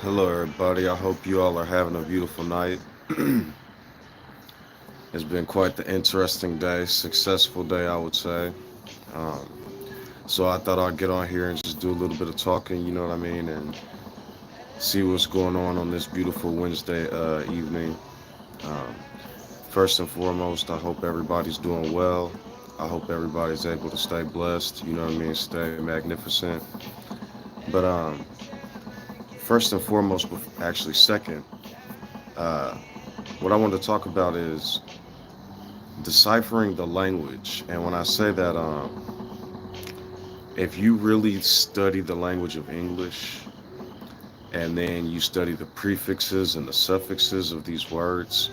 Hello, everybody. I hope you all are having a beautiful night. It's been quite the interesting day, successful day, I would say. Um, so I thought I'd get on here and just do a little bit of talking, you know what I mean, and see what's going on this beautiful Wednesday evening. Um, First and foremost, I hope everybody's doing well. I hope everybody's able to stay blessed, you know what I mean, stay magnificent. But first and foremost, actually second, uh, what I want to talk about is deciphering the language. And when I say that, if you really study the language of English and then you study the prefixes and the suffixes of these words,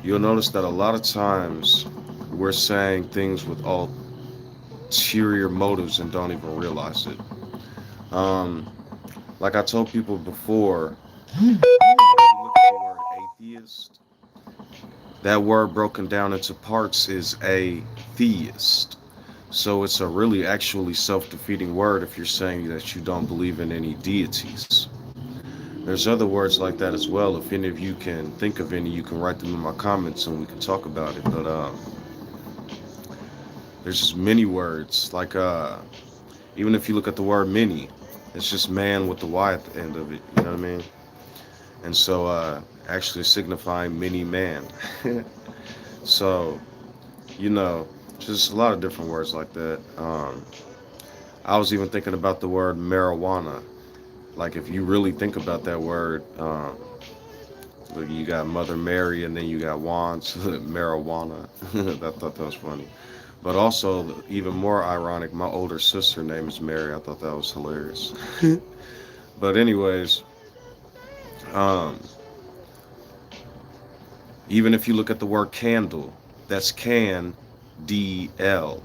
you'll notice that a lot of times we're saying things with ulterior motives and don't even realize it. Um, like I told people before, if you look at the word atheist, that word broken down into parts is a theist. So it's a really actually self-defeating word if you're saying that you don't believe in any deities. There's other words like that as well. If any of you can think of any, you can write them in my comments and we can talk about it. But there's just many words. Like even if you look at the word many, it's just man with the Y at the end of it. You know what I mean? And so actually signifying many man. So you know, just a lot of different words like that. I was even thinking about the word marijuana. Like if you really think about that word, look, you got Mother Mary and then you got wands, marijuana. I thought that was funny. But also, even more ironic, my older sister name is Mary. I thought that was hilarious. But anyways, um, even if you look at the word candle, that's can, D-L.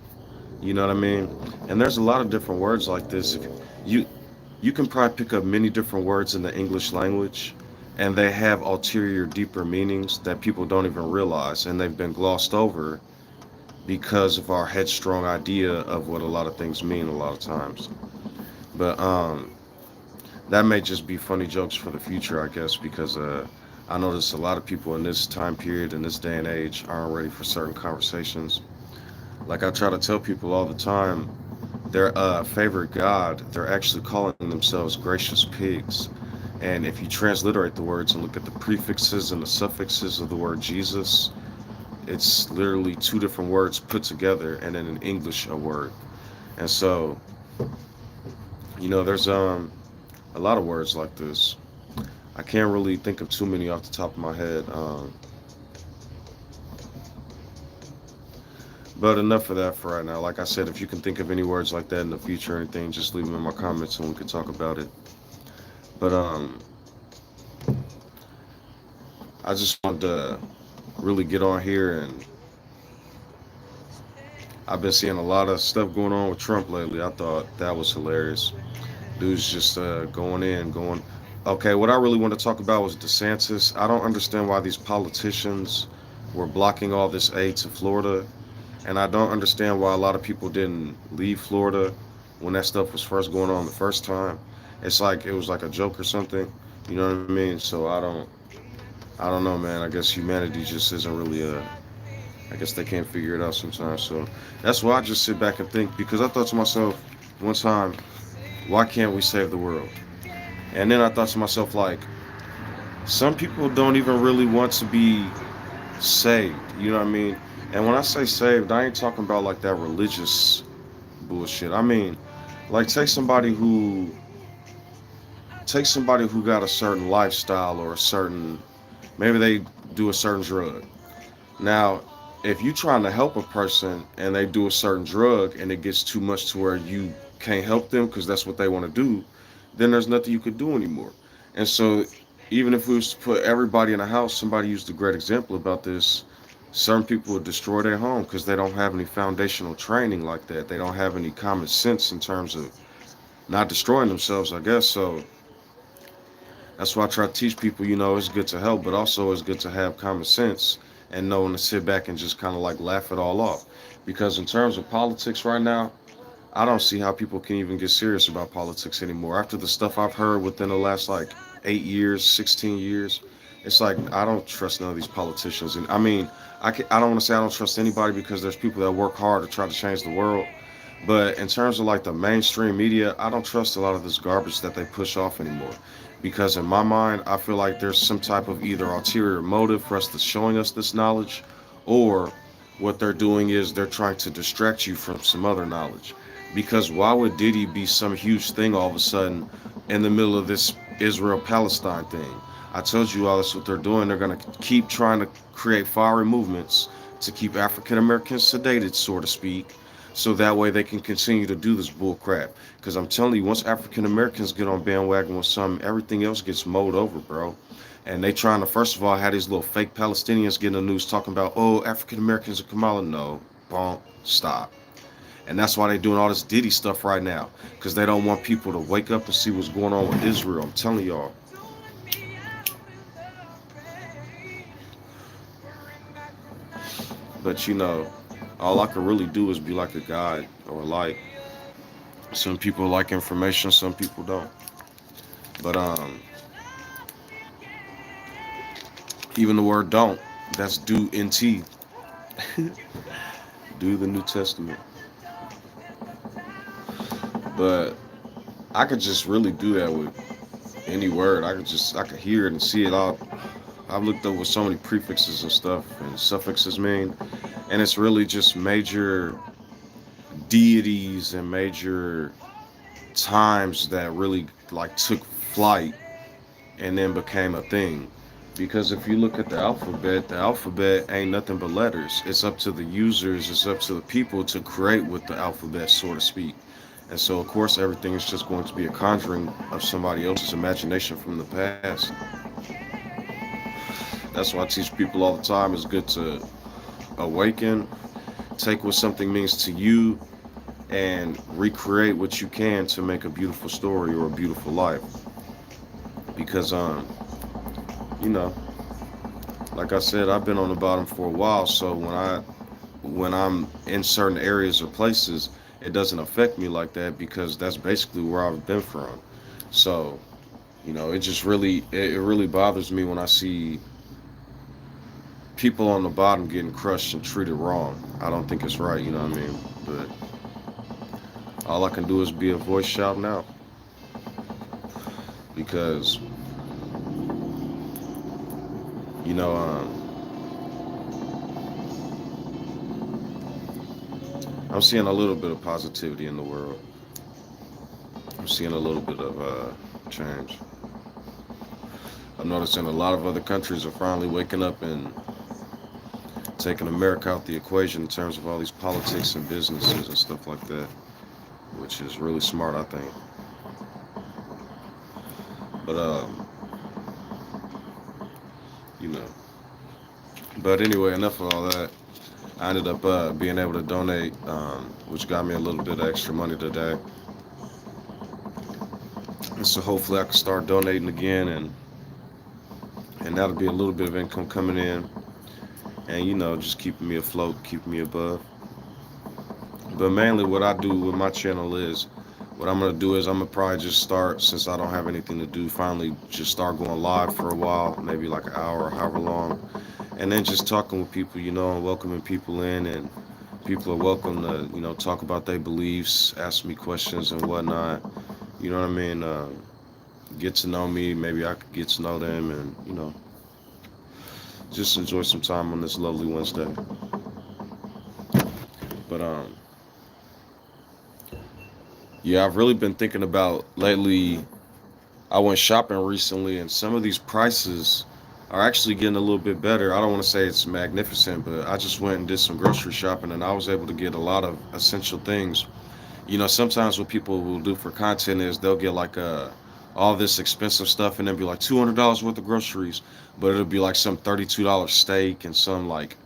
You know what I mean? And there's a lot of different words like this. If you you can probably pick up many different words in the English language, and they have ulterior, deeper meanings that people don't even realize, and they've been glossed over because of our headstrong idea of what a lot of things mean a lot of times. But that may just be funny jokes for the future, I guess, because I notice a lot of people in this time period, in this day and age, aren't ready for certain conversations. Like I try to tell people all the time, their favorite god, they're actually calling themselves gracious pigs. And if you transliterate the words and look at the prefixes and the suffixes of the word Jesus, it's literally two different words put together and then in English a word. And so, there's a lot of words like this. I can't really think of too many off the top of my head. But enough of that for right now. Like I said, if you can think of any words like that in the future or anything, just leave them in my comments and we can talk about it. But I just wanted to really get on here, and I've been seeing a lot of stuff going on with Trump lately. I thought that was hilarious. Dude's just going in, going. Okay, what I really want to talk about was DeSantis. I don't understand why these politicians were blocking all this aid to Florida, and I don't understand why a lot of people didn't leave Florida when that stuff was first going on the first time. It's like it was like a joke or something. You know what I mean? So I don't know, man. I guess humanity just isn't really I guess they can't figure it out sometimes. So that's why I just sit back and think, because I thought to myself one time, why can't we save the world? And then I thought to myself, like, some people don't even really want to be saved. You know what I mean? And when I say saved, I ain't talking about like that religious bullshit. I mean, like take somebody who got a certain lifestyle or a certain, maybe they do a certain drug. Now, if you trying to help a person and they do a certain drug and it gets too much to where you can't help them because that's what they want to do, then there's nothing you could do anymore. And so, even if we was to put everybody in a house, somebody used a great example about this. Certain people would destroy their home because they don't have any foundational training like that. They don't have any common sense in terms of not destroying themselves, I guess. So that's why I try to teach people, it's good to help, but also it's good to have common sense and know when to sit back and just kind of like laugh it all off. Because in terms of politics right now, I don't see how people can even get serious about politics anymore. After the stuff I've heard within the last like 8 years, 16 years. It's like I don't trust none of these politicians. And I mean, I don't want to say I don't trust anybody because there's people that work hard to try to change the world. But in terms of like the mainstream media, I don't trust a lot of this garbage that they push off anymore. Because in my mind, I feel like there's some type of either ulterior motive for us to showing us this knowledge, or what they're doing is they're trying to distract you from some other knowledge. Because why would Diddy be some huge thing all of a sudden in the middle of this Israel Palestine thing? I told you all that's what they're doing. They're going to keep trying to create fiery movements to keep African Americans sedated, so to speak, so that way they can continue to do this bull crap. Because I'm telling you, once African Americans get on bandwagon with something, everything else gets mowed over, bro. And they trying to, first of all, have these little fake Palestinians getting the news talking about, oh, African Americans are Kamala. No, bonk, stop. And that's why they're doing all this Diddy stuff right now. Because they don't want people to wake up and see what's going on with Israel. I'm telling y'all. But all I can really do is be like a guide or a light. Some people like information, some people don't. But even the word don't, that's do NT. Do the New Testament. But I could just really do that with any word. I could hear it and see it all. I've looked up what so many prefixes and stuff and suffixes mean, and it's really just major deities and major times that really like took flight and then became a thing. Because if you look at the alphabet ain't nothing but letters. It's up to the users, it's up to the people to create with the alphabet, so to speak. And so, of course, everything is just going to be a conjuring of somebody else's imagination from the past. That's why I teach people all the time it's good to awaken, take what something means to you, and recreate what you can to make a beautiful story or a beautiful life. Because, you know, like I said, I've been on the bottom for a while, so when I'm in certain areas or places, it doesn't affect me like that because that's basically where I've been from. So, it just it really bothers me when I see people on the bottom getting crushed and treated wrong. I don't think it's right, you know what I mean? But all I can do is be a voice shouting out because, you know, I'm seeing a little bit of positivity in the world. I'm seeing a little bit of change. I'm noticing a lot of other countries are finally waking up and taking America out the equation in terms of all these politics and businesses and stuff like that, which is really smart, I think. But you know. But anyway, enough of all that. I ended up being able to donate, which got me a little bit of extra money today. And so hopefully I can start donating again, and that'll be a little bit of income coming in, and just keeping me afloat, keeping me above. But mainly what I do with my channel is, what I'm gonna do is I'm gonna probably just start, since I don't have anything to do, finally just start going live for a while, maybe like an hour or however long, and then just talking with people, and welcoming people in, and people are welcome to, talk about their beliefs, ask me questions and whatnot. You know what I mean? Get to know me. Maybe I could get to know them, and just enjoy some time on this lovely Wednesday. But yeah, I've really been thinking about lately. I went shopping recently, and some of these prices are actually getting a little bit better. I don't want to say it's magnificent, but I just went and did some grocery shopping, and I was able to get a lot of essential things. Sometimes what people will do for content is they'll get like all this expensive stuff and then be like $200 worth of groceries, but it'll be like some $32 steak and some like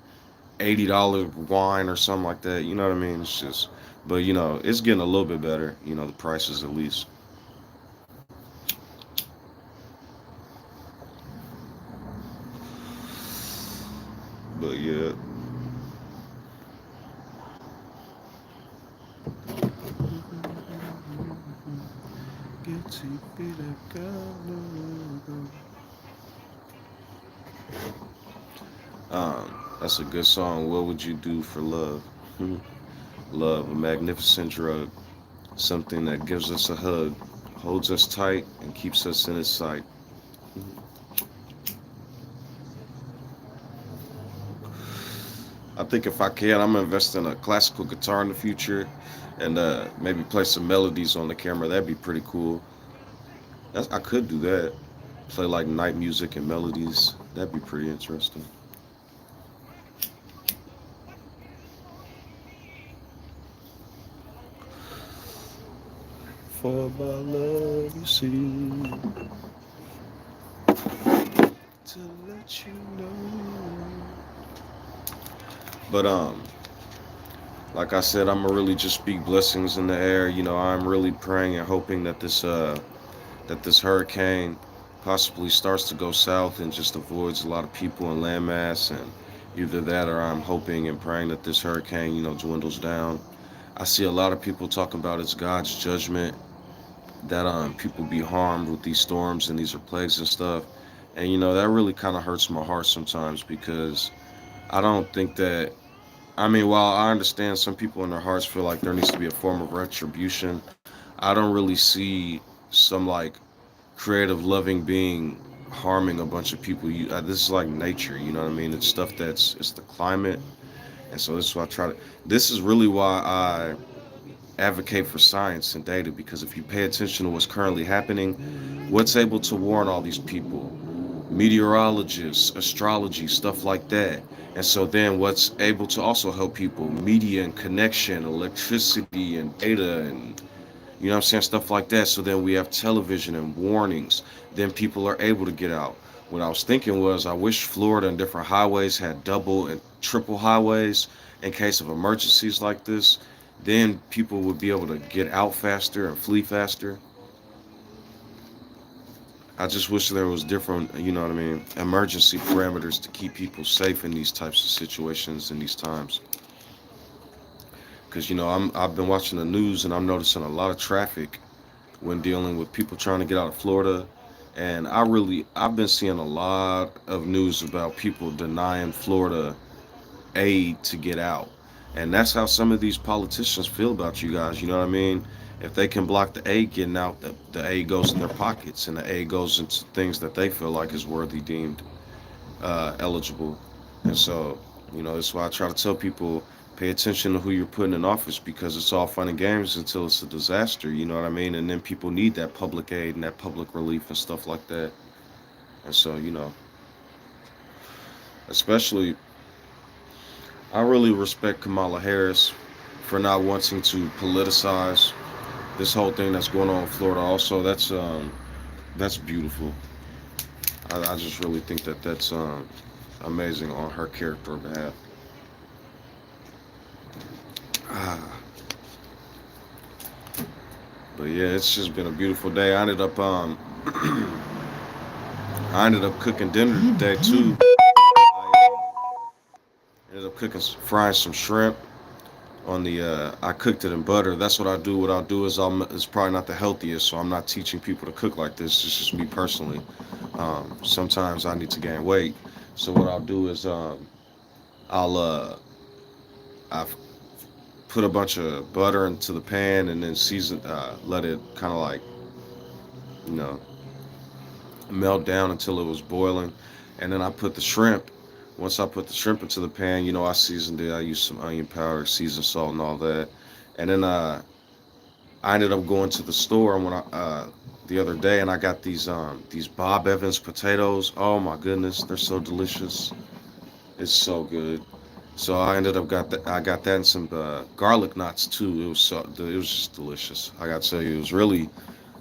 $80 wine or something like that. You know what I mean? It's just, but it's getting a little bit better. The prices at least. But yeah. That's a good song. What would you do for love? Love, a magnificent drug, something that gives us a hug, holds us tight, and keeps us in its sight. I think if I can, I'm gonna invest in a classical guitar in the future, and maybe play some melodies on the camera. That'd be pretty cool. I could do that. Play like night music and melodies. That'd be pretty interesting. For my love, you see, to let you know. But like I said, I'm gonna really just speak blessings in the air. I'm really praying and hoping that this hurricane possibly starts to go south and just avoids a lot of people and landmass, and either that or I'm hoping and praying that this hurricane, dwindles down. I see a lot of people talking about it's God's judgment that people be harmed with these storms and these are plagues and stuff. And that really kind of hurts my heart sometimes because I don't think that I mean, while I understand some people in their hearts feel like there needs to be a form of retribution, I don't really see some like creative, loving being harming a bunch of people. This is like nature, you know what I mean? It's stuff it's the climate, and so this is why I try to. This is really why I advocate for science and data because if you pay attention to what's currently happening, what's able to warn all these people? Meteorologists, astrology, stuff like that. And so then what's able to also help people? Media and connection, electricity and data and I'm saying, stuff like that. So then we have television and warnings. Then people are able to get out. What I was thinking was I wish Florida and different highways had double and triple highways in case of emergencies like this. Then people would be able to get out faster and flee faster. I just wish there was different, what I mean, emergency parameters to keep people safe in these types of situations in these times. Because I've been watching the news and I'm noticing a lot of traffic when dealing with people trying to get out of Florida. And I've been seeing a lot of news about people denying Florida aid to get out. And that's how some of these politicians feel about you guys, you know what I mean? If they can block the aid getting out, the aid goes in their pockets and the aid goes into things that they feel like is worthy deemed eligible. And so, that's why I try to tell people pay attention to who you're putting in office because it's all fun and games until it's a disaster, you know what I mean? And then people need that public aid and that public relief and stuff like that. And so, especially, I really respect Kamala Harris for not wanting to politicize this whole thing that's going on in Florida. Also, that's beautiful. I just really think that that's amazing on her character behalf. Ah, but yeah, it's just been a beautiful day. I ended up cooking dinner today too. I ended up frying some shrimp on the. I cooked it in butter. That's what I do. What I'll do is it's probably not the healthiest, so I'm not teaching people to cook like this. It's just me personally. Sometimes I need to gain weight, so what I'll do is I'll I put a bunch of butter into the pan and then let it kind of like you know melt down until it was boiling, and then I put the shrimp. Once I put the shrimp into the pan, I seasoned it. I used some onion powder, seasoned salt, and all that. And then I ended up going to the store the other day, and I got these Bob Evans potatoes. Oh my goodness, they're so delicious. It's so good. So I got that and some garlic knots too. It was just delicious. I got to tell you, it was really.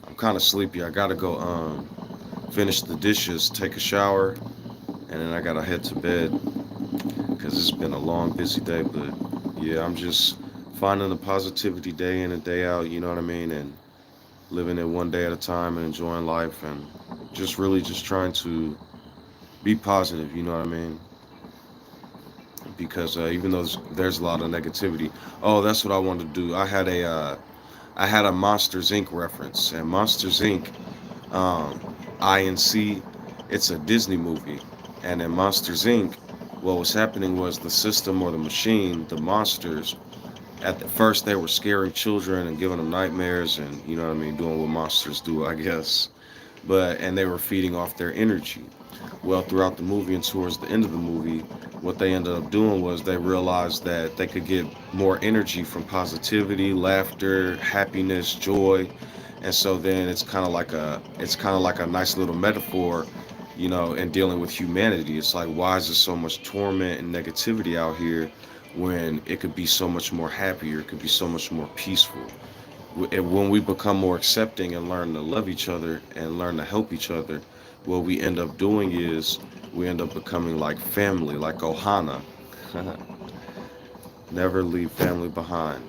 I'm kind of sleepy. I gotta go finish the dishes, take a shower, and then I gotta head to bed because it's been a long, busy day. But yeah, I'm just finding the positivity day in and day out. You know what I mean? And living it one day at a time and enjoying life and just really just trying to be positive. You know what I mean? Because even though there's a lot of negativity. Oh, that's what I wanted to do. I had a Monsters Inc. reference, and Monsters Inc. Um, INC, it's a Disney movie, and in Monsters Inc., what was happening was the system or the machine, the monsters. At the first, they were scaring children and giving them nightmares, and you know what I mean, doing what monsters do, I guess. And they were feeding off their energy. Well, throughout the movie and towards the end of the movie, what they ended up doing was they realized that they could get more energy from positivity, laughter, happiness, joy. And so then it's kind of like a nice little metaphor, in dealing with humanity. It's like, why is there so much torment and negativity out here when it could be so much more happier, it could be so much more peaceful? When we become more accepting and learn to love each other and learn to help each other, what we end up doing is we end up becoming like family, like Ohana. Never leave family behind.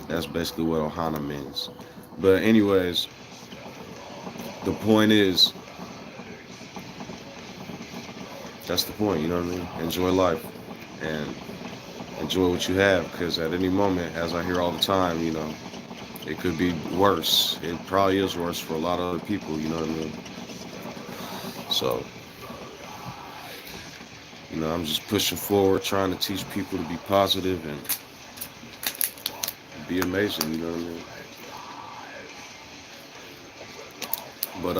That's basically what Ohana means. But anyways, the point is, that's the point, you know what I mean? Enjoy life and enjoy what you have, because at any moment, as I hear all the time, it could be worse. It probably is worse for a lot of other people, you know what I mean? So, I'm just pushing forward, trying to teach people to be positive and be amazing, you know what I mean? But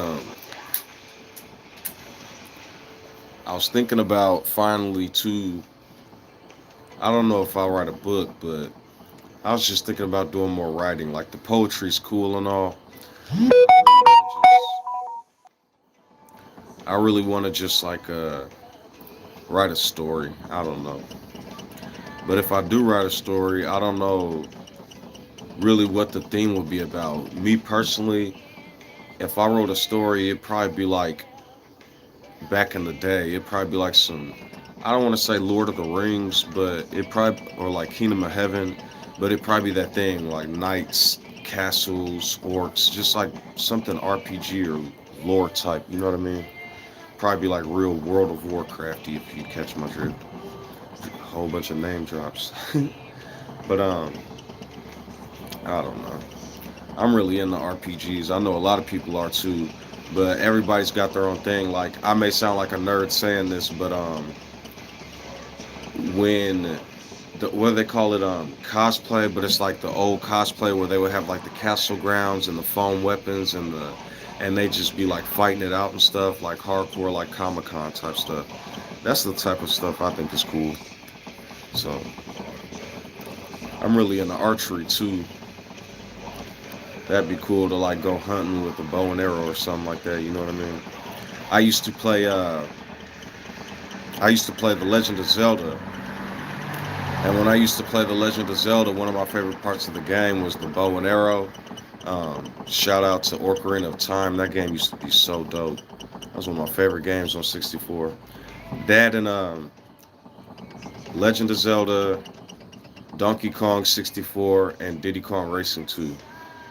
I was thinking about finally too. I don't know if I'll write a book, but I was just thinking about doing more writing. Like the poetry's cool and all. I really want to just like write a story. I don't know. But if I do write a story, I don't know really what the theme would be about. Me personally, if I wrote a story, it'd probably be like back in the day. It'd probably be like some, I don't want to say Lord of the Rings, but it probably, or like Kingdom of Heaven, but it'd probably be that thing like knights, castles, orcs, just like something RPG or lore type. You know what I mean? Probably be like real World of Warcrafty if you catch my drift. A whole bunch of name drops. But I don't know. I'm really into RPGs. I know a lot of people are too, but everybody's got their own thing. Like I may sound like a nerd saying this, but when what do they call it? Cosplay, but it's like the old cosplay where they would have like the castle grounds and the foam weapons and they just be like fighting it out and stuff, like hardcore, like Comic Con type stuff. That's the type of stuff I think is cool. So I'm really into archery too. That'd be cool to like go hunting with a bow and arrow or something like that. You know what I mean? I used to play. I used to play The Legend of Zelda, and when I used to play The Legend of Zelda, one of my favorite parts of the game was the bow and arrow. Shout out to Ocarina of Time. That game used to be so dope. That was one of my favorite games on 64. That and Legend of Zelda, Donkey Kong 64, and Diddy Kong Racing 2.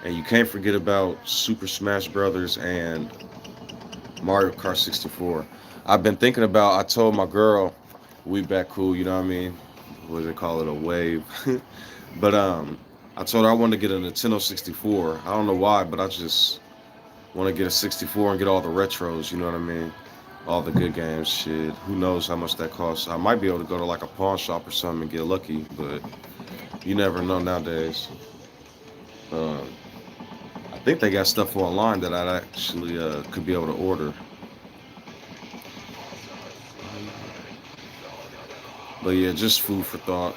And you can't forget about Super Smash Brothers and Mario Kart 64. I've been thinking about, I told my girl, we back cool, you know what I mean? What do they call it, a wave? But I told her I wanted to get a Nintendo 64. I don't know why, but I just want to get a 64 and get all the retros, you know what I mean? All the good games, shit. Who knows how much that costs? I might be able to go to like a pawn shop or something and get lucky, but you never know nowadays. Um, I think they got stuff online that I actually could be able to order. But yeah, just food for thought.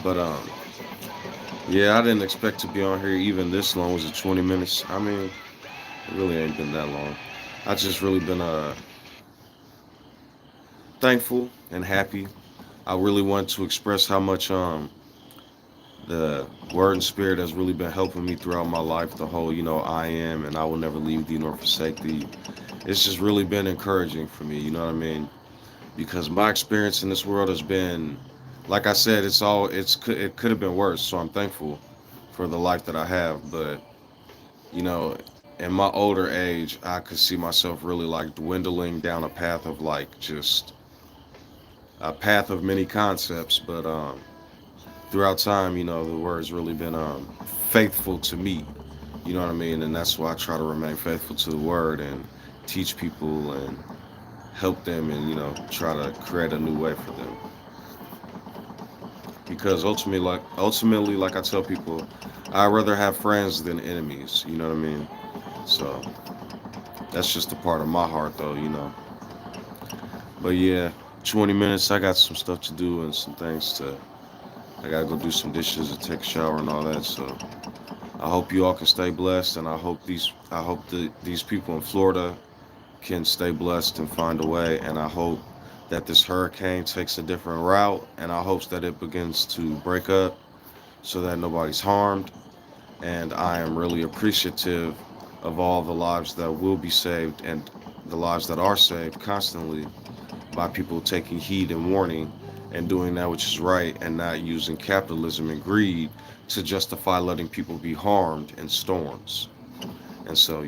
But yeah, I didn't expect to be on here even this long. Was it 20 minutes? I mean, it really ain't been that long. I just really been thankful and happy. I really want to express how much the word and spirit has really been helping me throughout my life. The whole, I am and I will never leave thee nor forsake thee. It's just really been encouraging for me, you know what I mean? Because my experience in this world has been, like I said, it could have been worse. So I'm thankful for the life that I have. But you know, in my older age, I could see myself really like dwindling down a path of like just a path of many concepts. But throughout time, the word's really been faithful to me. You know what I mean? And that's why I try to remain faithful to the word and teach people and help them and, try to create a new way for them. Because ultimately, like I tell people, I'd rather have friends than enemies. You know what I mean? So that's just a part of my heart, though. But yeah, 20 minutes. I got some stuff to do and some things to. I gotta go do some dishes and take a shower and all that. So I hope you all can stay blessed, and I hope these people in Florida can stay blessed and find a way. And I hope that this hurricane takes a different route, and I hope that it begins to break up so that nobody's harmed. And I am really appreciative of all the lives that will be saved and the lives that are saved constantly by people taking heed and warning and doing that which is right and not using capitalism and greed to justify letting people be harmed in storms. And so,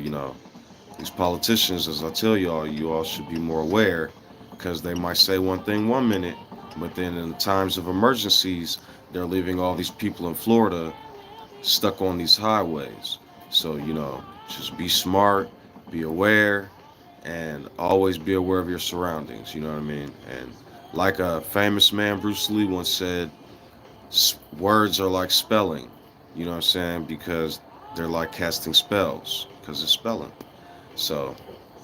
these politicians, as I tell y'all, you all should be more aware because they might say one thing one minute, but then in times of emergencies, they're leaving all these people in Florida stuck on these highways. So, just be smart, be aware, and always be aware of your surroundings. You know what I mean? And like a famous man, Bruce Lee, once said, words are like spelling. You know what I'm saying? Because they're like casting spells, because it's spelling. So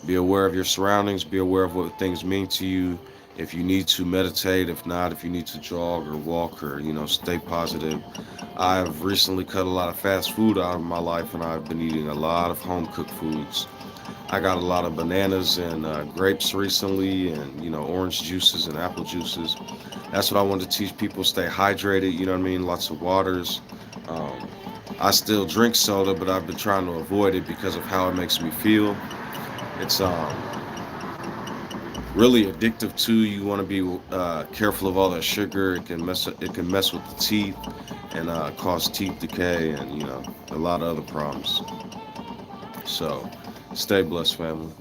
be aware of your surroundings, be aware of what things mean to you. If you need to meditate, if not, if you need to jog or walk or, stay positive. I've recently cut a lot of fast food out of my life and I've been eating a lot of home cooked foods. I got a lot of bananas and grapes recently and, orange juices and apple juices. That's what I want to teach people. Stay hydrated, you know what I mean? Lots of waters. Um, I still drink soda, but I've been trying to avoid it because of how it makes me feel. It's really addictive too. You want to be careful of all that sugar. It can mess with the teeth and cause teeth decay and a lot of other problems. So stay blessed, family.